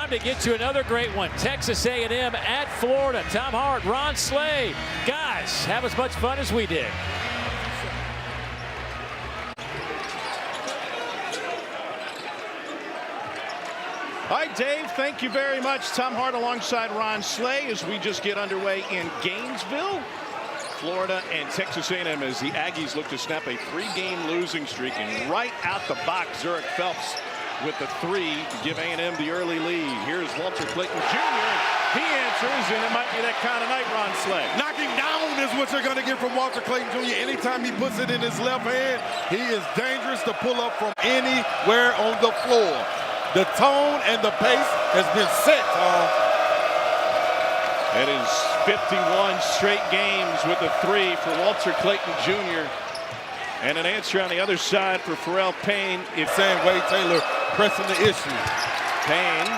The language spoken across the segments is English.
Time to get to another great one. Texas A&M at Florida. Tom Hart, Ron Slay. Guys, have as much fun as we did. Hi, Dave. Thank you very much. Tom Hart alongside Ron Slay as we just get underway in Gainesville, Florida, and Texas A&M as the Aggies look to snap a 3-game losing streak. And right out the box, Zurich Phelps with the 3 to give A&M the early lead. Here's Walter Clayton Jr. He answers, and it might be that kind of night, Ron Slay. Knocking down is what you're going to get from Walter Clayton Jr. Anytime he puts it in his left hand, he is dangerous to pull up from anywhere on the floor. The tone and the pace has been set, Tom. That is 51 straight games with a 3 for Walter Clayton Jr. And an answer on the other side for Pharrell Payne. It's saying Wade Taylor pressing the issue. Payne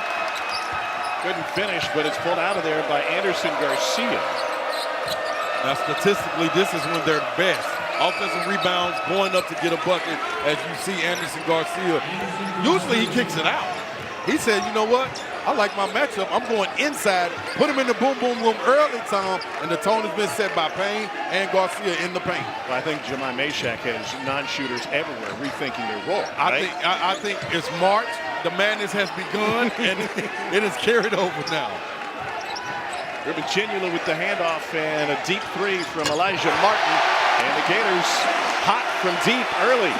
couldn't finish, but it's pulled out of there by Anderson Garcia. Now, statistically, this is when they're best. Offensive rebounds, going up to get a bucket, as you see Anderson Garcia. Usually he kicks it out. He said, you know what? I like my matchup. I'm going inside, put him in the boom, boom, boom early, Tom, and the tone has been set by Payne and Garcia in the paint. Well, I think Jemai Mashack has non-shooters everywhere rethinking their role. Right? I think it's March. The madness has begun, and it is carried over now. Urban Chinula with the handoff and a deep 3 from Elijah Martin. And the Gators hot from deep early.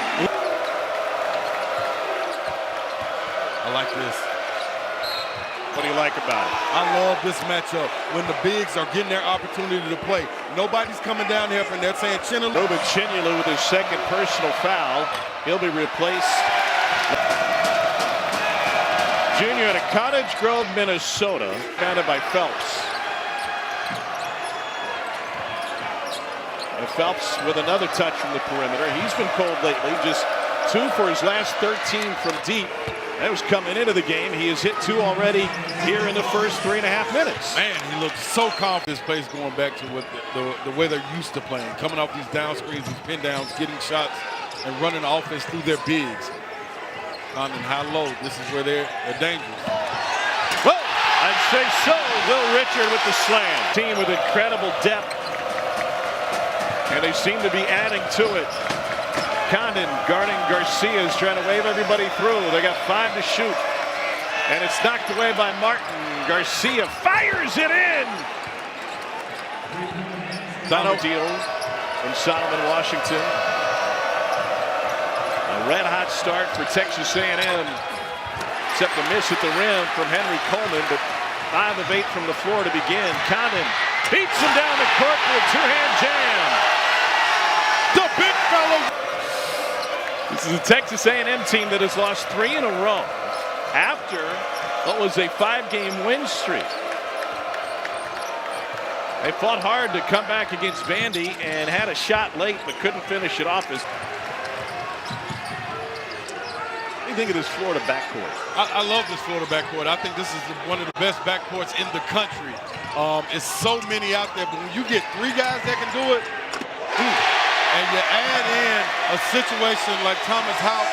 I like this. What do you like about it? I love this matchup when the bigs are getting their opportunity to play. Nobody's coming down here and they're saying Chinula. Urban Chinula with his second personal foul. He'll be replaced. Junior out of Cottage Grove, Minnesota. Founded by Phelps. And Phelps with another touch from the perimeter. He's been cold lately, just 2 for his last 13 from deep. That was coming into the game. He has hit 2 already here in the first 3.5 minutes. Man, he looks so confident. This place going back to what the way they're used to playing. Coming off these down screens, these pin downs, getting shots, and running offense through their bigs. Condon high-low. This is where they're dangerous. Well, I'd say so. Will Richard with the slam. Team with incredible depth. And they seem to be adding to it. Condon guarding Garcia is trying to wave everybody through. They got 5 to shoot. And it's knocked away by Martin. Garcia fires it in. Donald Deal from Solomon, Washington. A red-hot start for Texas A&M. Except a miss at the rim from Henry Coleman, but 5 of 8 from the floor to begin. Condon beats him down the court with a 2-hand jam. The big fellow. This is a Texas A&M team that has lost 3 in a row after what was a 5-game win streak. They fought hard to come back against Vandy and had a shot late but couldn't finish it off. What do you think of this Florida backcourt? I love this Florida backcourt. I think this is one of the best backcourts in the country. It's so many out there, but when you get 3 guys that can do it, and you add in a situation like Thomas House,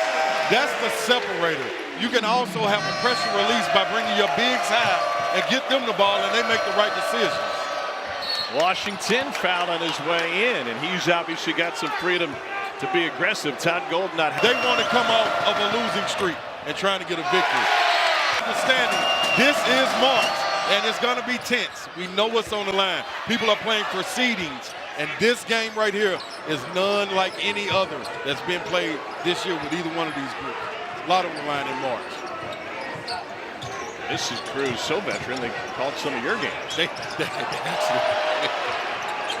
that's the separator. You can also have a pressure release by bringing your bigs high and get them the ball, and they make the right decisions. Washington fouled on his way in, and he's obviously got some freedom to be aggressive. Todd Golden not. They want to come off of a losing streak and trying to get a victory. Understanding this is March, and it's going to be tense. We know what's on the line. People are playing for seedings. And this game right here is none like any other that's been played this year with either one of these groups. A lot on the line in March. This is Cruz, so veteran, they called some of your games. They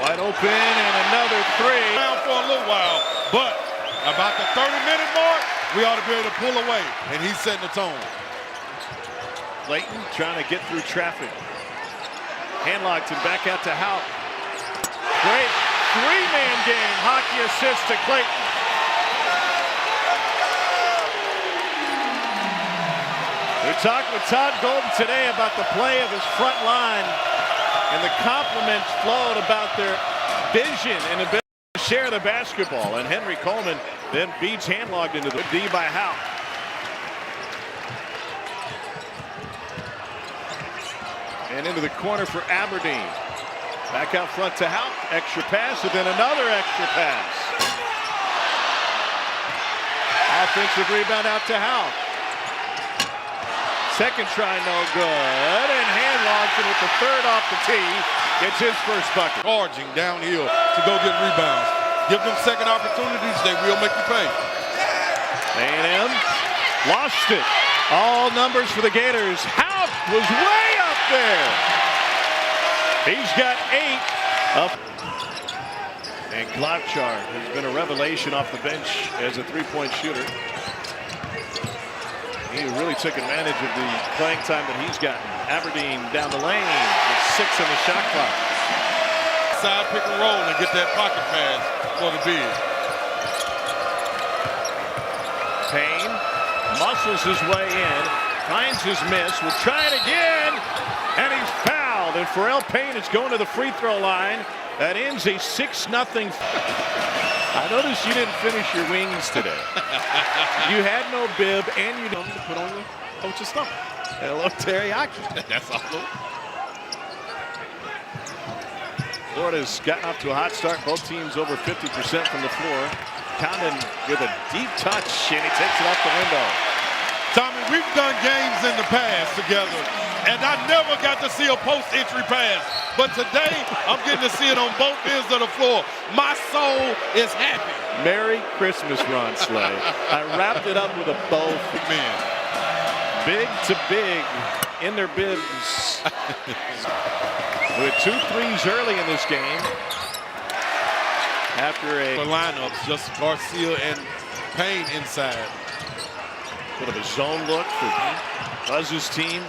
Wide open and another 3. Down for a little while, but about the 30-minute mark, we ought to be able to pull away, and he's setting the tone. Clayton trying to get through traffic. Handlocked and back out to Houck. Great 3-man game. Hockey assist to Clayton. We talked with Todd Golden today about the play of his front line, and the compliments flowed about their vision and ability to share the basketball. And Henry Coleman then beats handlocked into the D by Houck. And into the corner for Aberdeen. Back out front to Houck. Extra pass, and then another extra pass. Offensive rebound out to Houck. Second try, no good. And hand launching with the third off the tee. Gets his first bucket. Charging downhill to go get rebounds. Give them second opportunities, they will make you pay. A&M lost it. All numbers for the Gators. Houck was way up there. He's got 8 up. And Klobuchar has been a revelation off the bench as a three-point shooter. He really took advantage of the playing time that he's gotten. Aberdeen down the lane with 6 on the shot clock. Side pick and roll and get that pocket pass for the big. Payne muscles his way in, finds his miss, will try it again, and he's fouled. And Pharrell Payne is going to the free throw line. That ends a 6-0. I noticed you didn't finish your wings today. You had no bib, and you don't put on the coach's stomach. Hello, teriyaki. That's all. Florida's gotten off to a hot start. Both teams over 50% from the floor. Condon with a deep touch, and he takes it off the window. Tommy, we've done games in the past together, and I never got to see a post-entry pass. But today, I'm getting to see it on both ends of the floor. My soul is happy. Merry Christmas, Ron Slay. I wrapped it up with a bow. Man. Big to big in their bibs. With 2 threes early in this game. After a lineups, just Garcia and Payne inside. Bit of a zone look for Buzz's team.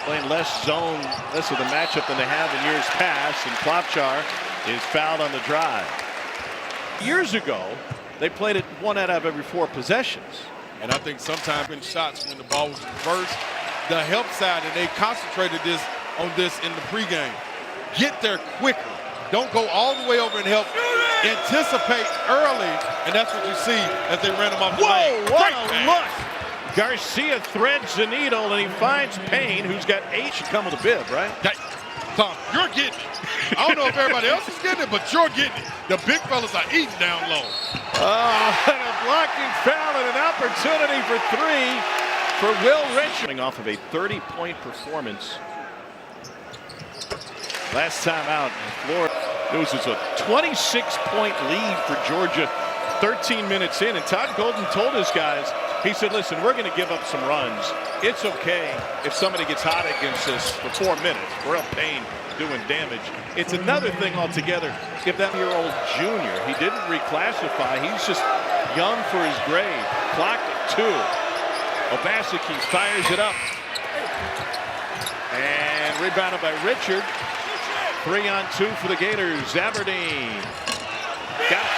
Playing less zone, less of the matchup than they have in years past, and Klobuchar is fouled on the drive. Years ago, they played it 1 out of every 4 possessions. And I think sometimes in shots when the ball was reversed, the help side, and they concentrated on this in the pregame. Get there quicker. Don't go all the way over and help. Anticipate early, and that's what you see as they ran them off the lane. Whoa, what a look! Garcia threads the needle, and he finds Payne, who's got 8. Should come with a bib, right? Tom, you're getting it. I don't know if everybody else is getting it, but you're getting it. The big fellas are eating down low. Oh, and a blocking foul and an opportunity for 3 for Will Richard. Coming off of a 30-point performance last time out in Florida. It was just a 26-point lead for Georgia 13 minutes in, and Todd Golden told his guys, he said, listen, we're going to give up some runs. It's okay if somebody gets hot against us for 4 minutes. Pharrell Payne doing damage. It's another thing altogether if that year-old junior, he didn't reclassify. He's just young for his grade. Clock at 2. Obaseki fires it up. And rebounded by Richard. 3-on-2 for the Gators. Aberdeen. Got it.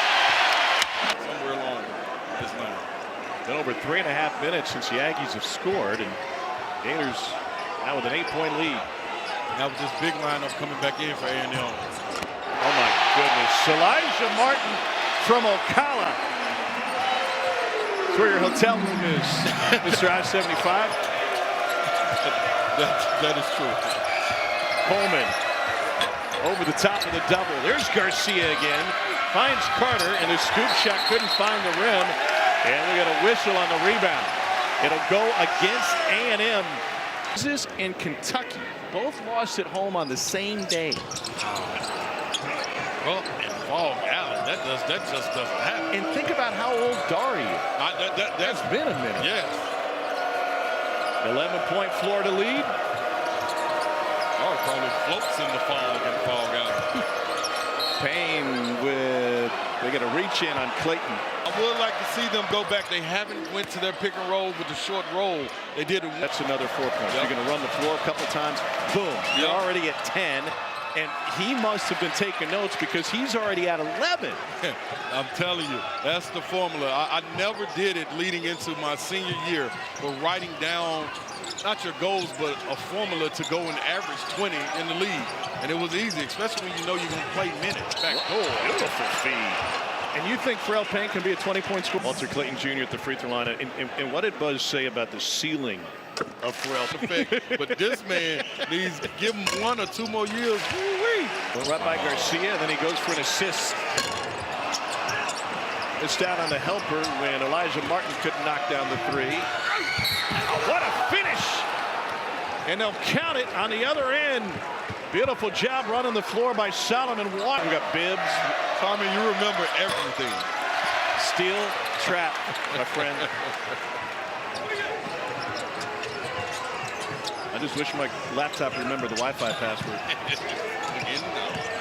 Somewhere along this night. Been over 3.5 minutes since the Aggies have scored, and Gators now with an 8-point lead. That was this big lineup coming back in for A&M. Oh my goodness. Elijah Martin from Ocala. That's where your hotel room is, Mr. I-75. That is true. Coleman over the top of the double. There's Garcia again. Finds Carter, and his scoop shot couldn't find the rim. And we got a whistle on the rebound. It'll go against A&M. Kansas and Kentucky both lost at home on the same day. Well, in Fog Allen, that just doesn't happen. And think about how old Dari is. That's Been a minute. Yes. 11-point Florida lead. Or probably floats in the fog in Fog Allen. Payne with, they get a reach in on Clayton. I would like to see them go back. They haven't went to their pick and roll with the short roll. They did it. That's another 4 points. Yep. You're going to run the floor a couple times. Boom. You're already at 10. And he must have been taking notes because he's already at 11. I'm telling you, that's the formula. I never did it leading into my senior year for writing down not your goals, but a formula to go and average 20 in the league. And it was easy, especially when you know you're going to play minutes. Back door. Beautiful feed. And you think Pharrell Payne can be a 20-point scorer? Walter Clayton Jr. at the free throw line. And what did Buzz say about the ceiling of Pharrell's effect. But this man needs to give him 1 or 2 more years. Woo-wee. Well, right by Garcia, and then he goes for an assist. It's down on the helper when Elijah Martin couldn't knock down the 3. Oh, what a finish! And they'll count it on the other end. Beautiful job running the floor by Solomon Watt. We got Bibbs. Tommy, you remember everything. Steel trap, my friend. I just wish my laptop remembered the Wi-Fi password.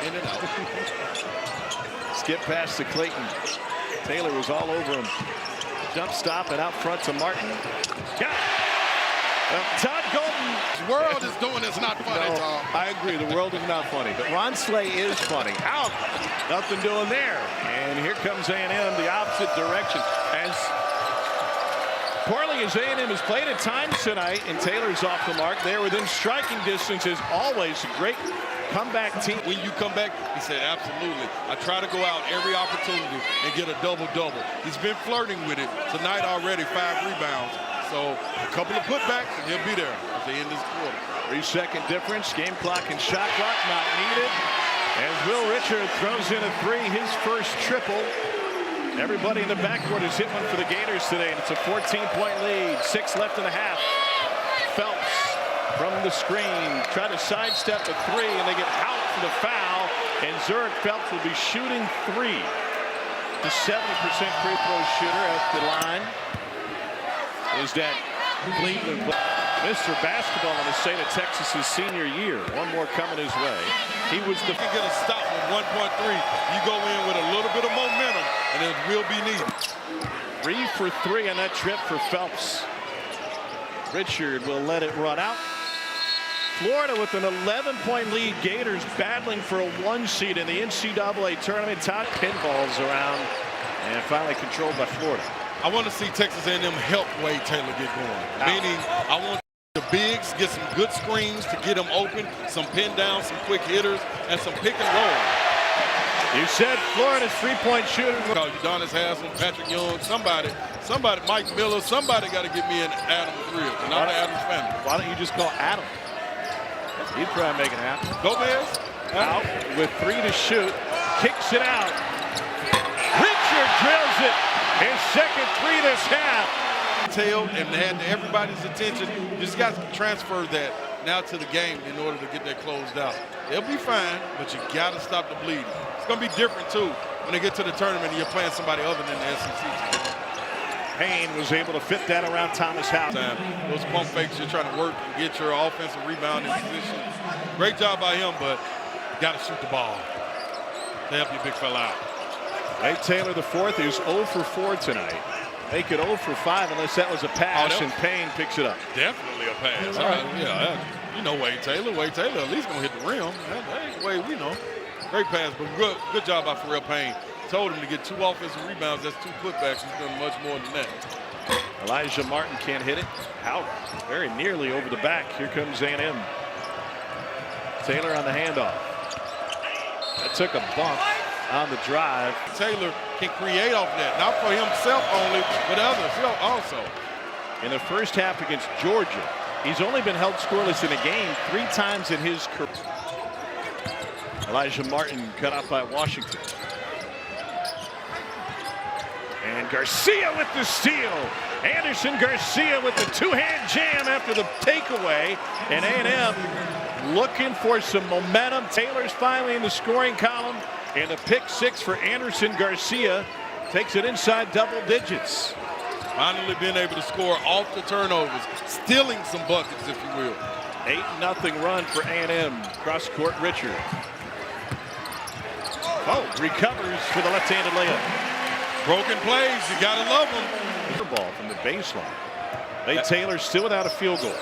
In and out. Skip pass to Clayton. Taylor was all over him. Jump stop and out front to Martin. Got it. Todd Golden. The world is doing this not funny, No, Tom. I agree. The world is not funny. But Ron Slay is funny. Out. Nothing doing there. And here comes A&M the opposite direction. As poorly as A&M has played at times tonight, and Taylor's off the mark. They're within striking distance as always. A great comeback team. When you come back, he said, absolutely. I try to go out every opportunity and get a double-double. He's been flirting with it tonight already, 5 rebounds. So a couple of putbacks, and he'll be there at the end of this quarter. 3-second difference. Game clock and shot clock not needed. As Will Richard throws in a 3, his first triple. Everybody in the backcourt has hit one for the Gators today, and it's a 14-point lead. 6 left in the half. Phelps from the screen, try to sidestep a 3, and they get out for the foul. And Zurich Phelps will be shooting 3. The 70% free throw shooter at the line is that Cleveland. Mr. Basketball in the state of Texas's senior year. One more coming his way. He was the. You can get a stop with 1.3. You go in with a little bit of momentum, and it will be needed. 3 for 3 on that trip for Phelps. Richard will let it run out. Florida with an 11-point lead. Gators battling for a 1 seed in the NCAA tournament. Todd pinballs around and finally controlled by Florida. I want to see Texas A&M help Wade Taylor get going. Meaning, I want the bigs get some good screens to get them open, some pin down, some quick hitters, and some pick and roll. You said Florida's 3-point shooter. Udonis Haslem, Patrick Young, somebody, Mike Miller, somebody got to get me an Adams rib, not an Adams family. Why don't you just call Adam? He'd probably make it happen. Gomez out with 3 to shoot, kicks it out. Richard drills it. His second 3 this half. Tailed and had everybody's attention. Just got to transfer that now to the game in order to get that closed out. They'll be fine, but you got to stop the bleeding. It's going to be different, too, when they get to the tournament and you're playing somebody other than the SEC team. Payne was able to fit that around Thomas Howell. Those pump fakes, you're trying to work and get your offensive rebound in position. Great job by him, but you got to shoot the ball to help your big fella out. Wade Taylor, the 4th, is 0 for 4 tonight. Make it 0 for 5 unless that was a pass, and Payne picks it up. Definitely a pass. All right. Yeah, you know Wade Taylor. Wade Taylor at least going to hit the rim. That ain't the way we know. Great pass, but good job by Pharrell Payne. Told him to get 2 offensive rebounds. That's 2 putbacks. He's done much more than that. Elijah Martin can't hit it. Out very nearly over the back. Here comes A&M. Taylor on the handoff. That took a bump on the drive. Taylor can create off that, not for himself only, but others also. In the first half against Georgia, he's only been held scoreless in a game 3 times in his career. Elijah Martin cut off by Washington. And Garcia with the steal. Anderson Garcia with the 2-hand jam after the takeaway. And A&M looking for some momentum. Taylor's finally in the scoring column. And a pick 6 for Anderson Garcia takes it inside double digits. Finally being able to score off the turnovers, stealing some buckets, if you will. 8-0 run for A&M. Cross court Richard. Oh, recovers for the left-handed layup. Broken plays, you gotta love them. Ball from the baseline. Wade Taylor still without a field goal.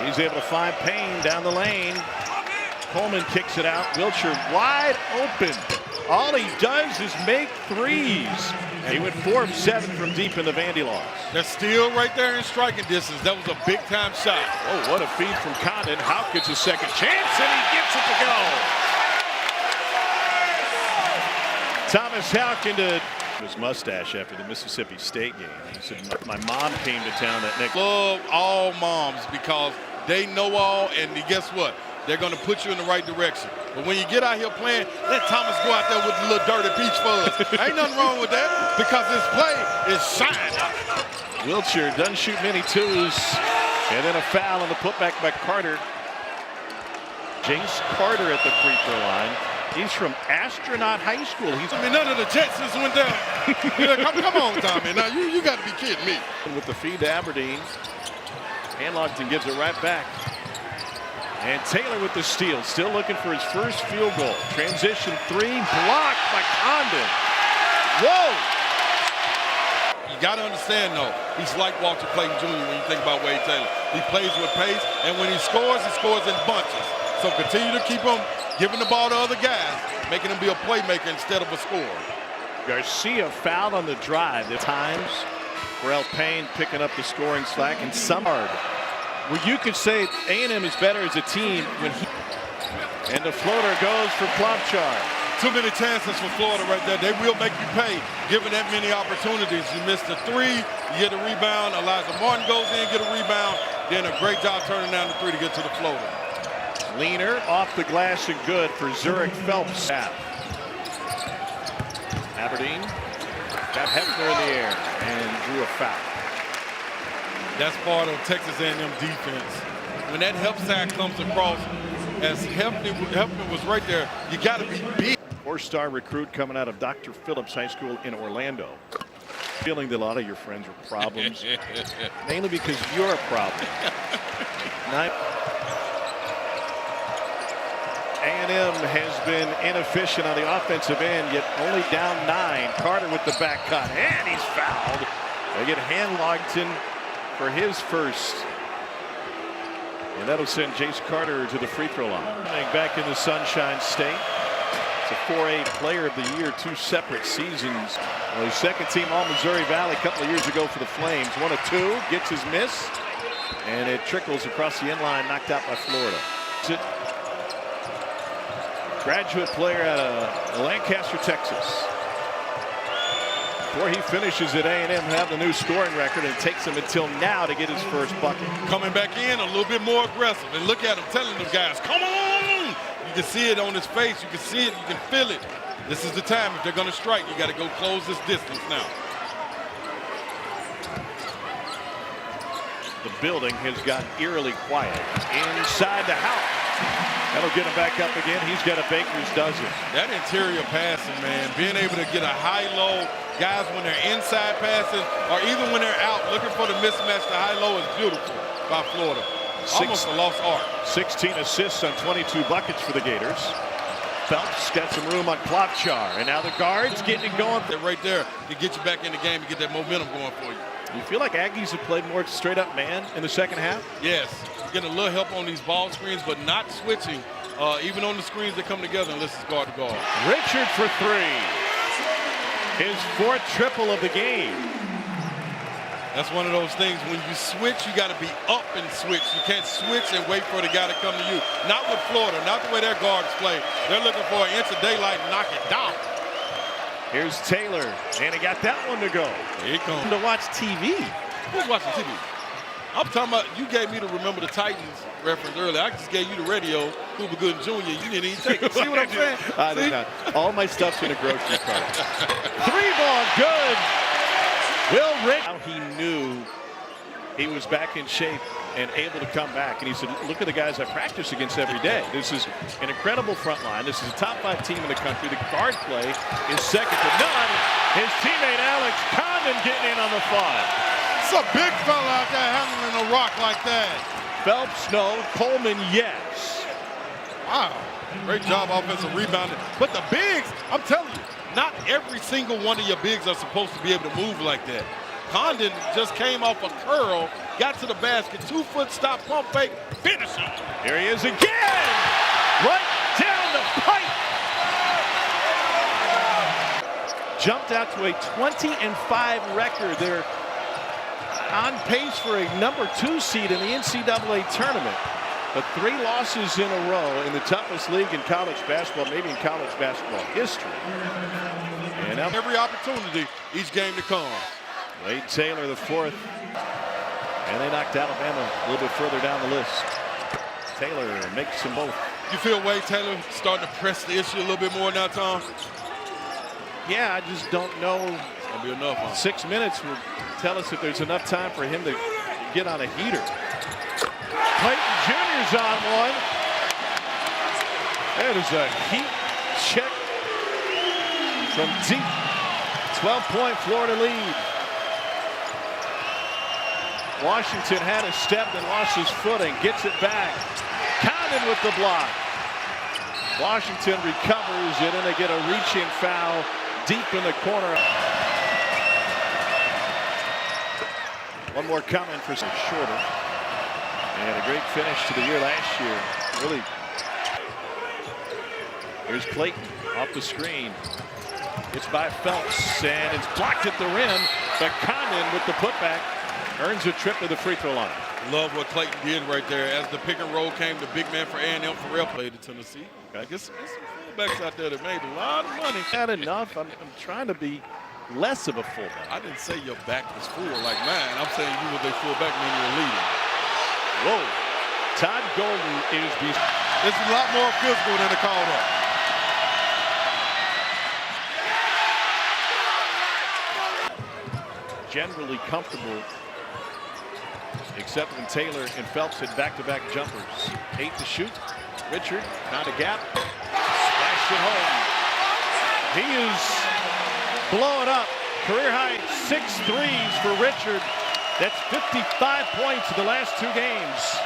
He's able to find Payne down the lane. Coleman kicks it out. Wilcher wide open. All he does is make threes. He went 4 of 7 from deep in the Vandy loss. They're still right there in striking distance. That was a big-time shot. Oh, what a feed from Condon. Houck gets a second chance, and he gets it to go. Thomas Houck into His mustache after the Mississippi State game. He said, my mom came to town that next. Love all moms because they know all, and guess what? They're going to put you in the right direction. But when you get out here playing, let Thomas go out there with the little dirty peach fuzz. Ain't nothing wrong with that because his play is shining. Wiltshire doesn't shoot many twos. And then a foul on the putback by Carter. Jace Carter at the free throw line. He's from Astronaut High School. None of the Jetsons went down. Come on, Tommy. Now, you got to be kidding me. With the feed to Aberdeen. Hanlogton gives it right back. And Taylor with the steal. Still looking for his first field goal. Transition three. Blocked by Condon. Whoa! You got to understand, though, he's like Walter Clayton Jr. when you think about Wade Taylor. He plays with pace, and when he scores in bunches. So continue to keep him giving the ball to other guys, making him be a playmaker instead of a scorer. Garcia fouled on the drive. At times, Pharrell Payne picking up the scoring slack, and Sumard, where you could say A&M is better as a team when he. And the floater goes for Klobuchar. Too many chances for Florida right there. They will make you pay, given that many opportunities. You missed a three, you get a rebound. Elijah Martin goes in, get a rebound. Then a great job turning down the three to get to the floater. Leaner off the glass and good for Zurich Phelps. Aberdeen got Hefner in the air and drew a foul. That's part of Texas A&M defense. When that help side comes across, as Hefner was right there, you got to be big. Four-star recruit coming out of Dr. Phillips High School in Orlando. Feeling that a lot of your friends are problems, mainly because you're a problem. A&M has been inefficient on the offensive end, yet only down 9. Carter with the back cut, and he's fouled. They get Hanlogton for his first. And that'll send Jace Carter to the free throw line. Back in the Sunshine State. It's a 4A Player of the Year, 2 separate seasons. Well, he's second team All-Missouri Valley a couple of years ago for the Flames. 1 of 2, gets his miss, and it trickles across the end line, knocked out by Florida. Graduate player out of Lancaster, Texas. Before he finishes at A&M, have the new scoring record, and it takes him until now to get his first bucket. Coming back in a little bit more aggressive, and look at him telling them guys, come on! You can see it on his face, you can see it, you can feel it. This is the time. If they're going to strike, you got to go close this distance now. The building has gotten eerily quiet. Inside the house. That'll get him back up again. He's got a baker's dozen. That interior passing, man, being able to get a high-low, guys when they're inside passing, or even when they're out looking for the mismatch, the high-low is beautiful by Florida. Almost a lost art. 16 assists on 22 buckets for the Gators. Phelps got some room on Klobuchar, and now the guards getting it going. They're right there to get you back in the game and get that momentum going for you. You feel like Aggies have played more straight-up man in the second half? Yes. Getting a little help on these ball screens, but not switching, even on the screens that come together unless it's guard to guard. Richard for 3. His 4th triple of the game. That's one of those things. When you switch, you got to be up and switch. You can't switch and wait for the guy to come to you. Not with Florida, not the way their guards play. They're looking for an inch of daylight and knock it down. Here's Taylor, and he got that one to go. Here he comes. To watch TV. Who's watching TV? I'm talking about, you gave me the Remember the Titans reference earlier. I just gave you the radio, Cuba Gooden Jr. You didn't even take it. See what I'm saying? I did not. All my stuff's in a grocery cart. 3-ball, good. Will Rick. Now he knew he was back in shape and able to come back. And he said, look at the guys I practice against every day. This is an incredible front line. This is a top 5 team in the country. The guard play is second to none. His teammate Alex Condon getting in on the 5. It's a big fella out there handling a rock like that. Phelps, no. Coleman, yes. Wow. Great job offensive rebounding. But the bigs, I'm telling you, not every single one of your bigs are supposed to be able to move like that. Condon just came off a curl, got to the basket, 2-foot stop, pump fake, finish him. Here he is again. Right down the pipe. Jumped out to a 20-5 record. They're on pace for a number 2 seed in the NCAA tournament. But 3 losses in a row in the toughest league in college basketball, maybe in college basketball history. And now every opportunity each game to come. Wade Taylor, the fourth. And they knocked Alabama a little bit further down the list. Taylor makes them both. You feel Wade Taylor starting to press the issue a little bit more now, Tom? Yeah, I just don't know. It's going to be enough, huh? 6 minutes will tell us if there's enough time for him to get on a heater. Clayton Jr.'s on one. That is a heat check from deep. 12-point Florida lead. Washington had a step and lost his footing. Gets it back. Condon with the block. Washington recovers it, and they get a reach-in foul deep in the corner. One more coming for some shorter. And a great finish to the year last year. Really. Here's Clayton off the screen. It's by Phelps, and it's blocked at the rim. But Condon with the putback earns a trip to the free throw line. Love what Clayton did right there. As the pick and roll came, the big man for A&M Farrell played at Tennessee. I guess some fullbacks out there that made a lot of money. Not enough. I'm trying to be less of a fullback. I didn't say your back was full like mine. I'm saying you were the fullback when you were leading. Whoa. Todd Golden is This is a lot more physical than the call up. Generally comfortable, except when Taylor and Phelps hit back-to-back jumpers. 8 to shoot. Richard found a gap. Splashed it home. He is blowing up. Career high 6 threes for Richard. That's 55 points in the last 2 games.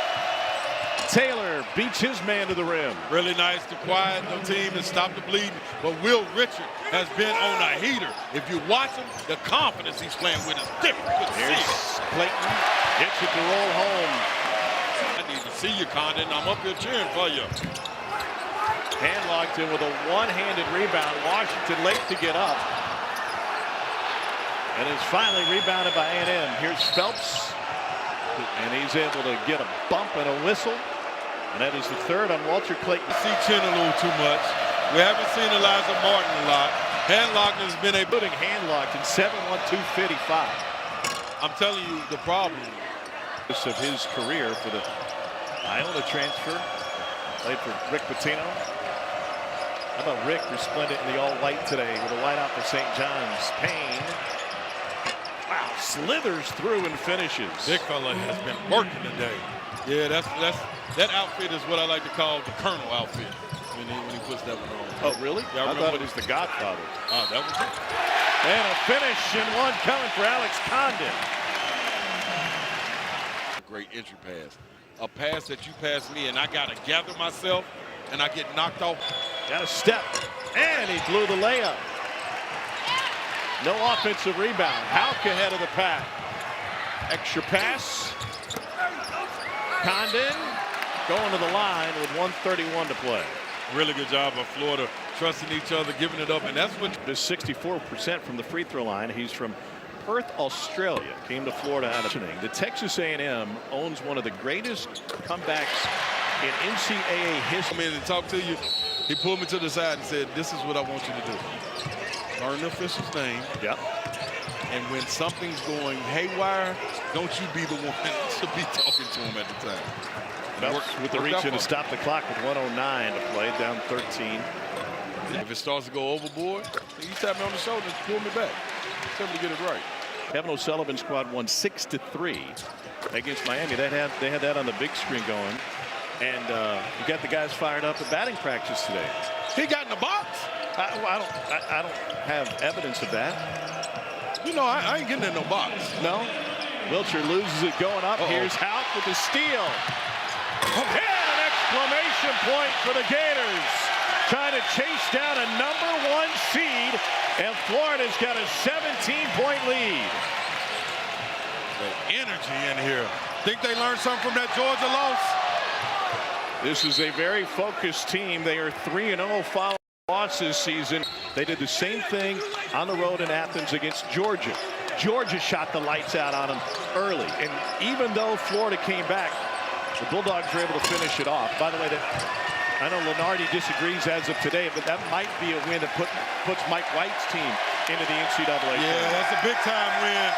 Taylor beats his man to the rim. Really nice to quiet the team and stop the bleeding. But Will Richard has been on a heater. If you watch him, the confidence he's playing with is different. Good to see Here's it. Clayton. Gets it to roll home. I need to see you, Condon. I'm up here cheering for you. Hand locked in with a one-handed rebound. Washington late to get up. And is finally rebounded by A&M. Here's Phelps. And he's able to get a bump and a whistle. And that is the third on Walter Clayton. I see Chin a little too much. We haven't seen Elijah Martin a lot. Hand locking has been a putting hand locked in 7-1-2-55. I'm telling you the problem. Of his career for the Iona transfer. Played for Rick Pitino. How about Rick resplendent in the all-white today with a white out for St. John's. Payne. Wow, slithers through and finishes. Big fella has been working today. Yeah, that outfit is what I like to call the Colonel outfit when he puts that one on. Oh, really? Yeah, I thought it was the Godfather. Oh, that was it. And a finish and one coming for Alex Condon. Great entry pass. A pass that you pass me and I got to gather myself and I get knocked off. Got a step. And he blew the layup. No offensive rebound. Houck ahead of the pack. Extra pass. Condon going to the line with 1:31 to play. Really good job of Florida trusting each other, giving it up, and that's what. There's 64% from the free throw line. He's from Perth, Australia. Came to Florida out of the Texas A&M owns one of the greatest comebacks in NCAA history. I mean, to talk to you, he pulled me to the side and said, "This is what I want you to do. Learn the official's name. Yep. And when something's going haywire, don't you be the one to be talking to him at the time." Phelps with the reach in to stop the clock with 1:09 to play, down 13. If it starts to go overboard, you tap me on the shoulder and pull me back. Tell me to get it right. Kevin O'Sullivan's squad won 6-3 against Miami. They had that on the big screen going. And you got the guys fired up at batting practice today. He got in the box. I don't have evidence of that. You know, I ain't getting in no box. No. Wilcher loses it going up. Here's Houck with the steal. And an exclamation point for the Gators. Trying to chase down a #1 seed. And Florida's got a 17-point lead. The energy in here. Think they learned something from that Georgia loss? This is a very focused team. They are 3-0 following loss this season. They did the same thing on the road in Athens against Georgia. Georgia shot the lights out on them early. And even though Florida came back, the Bulldogs were able to finish it off. By the way, I know Lenardi disagrees as of today, but that might be a win that puts Mike White's team into the NCAA. Yeah, that's a big-time win.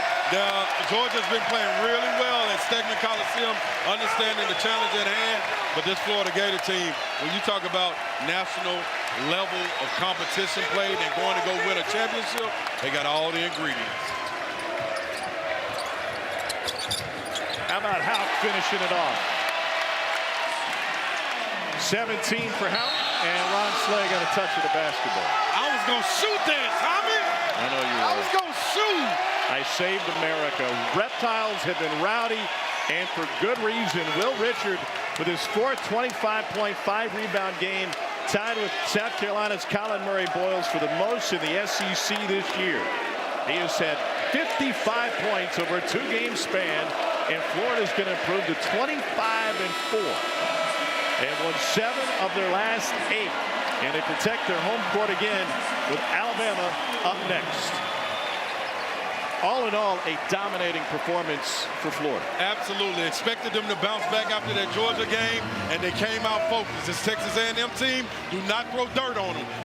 Georgia's been playing really well at Stegman Coliseum, understanding the challenge at hand. But this Florida Gator team, when you talk about national level of competition played and going to go win a championship, they got all the ingredients. How about Houck finishing it off? 17 for Houck, and Ron Slay got a touch of the basketball. I was going to shoot that, Tommy. I know you were. I was going to shoot. I saved America. Reptiles have been rowdy, and for good reason. Will Richard with his fourth 25.5 rebound game, tied with South Carolina's Colin Murray Boyles for the most in the SEC this year. He has had 55 points over a 2-game span, and Florida's going to improve to 25-4. They have won 7 of their last 8, and they protect their home court again with Alabama up next. All in all, a dominating performance for Florida. Absolutely. Expected them to bounce back after that Georgia game, and they came out focused. This Texas A&M team, do not throw dirt on them.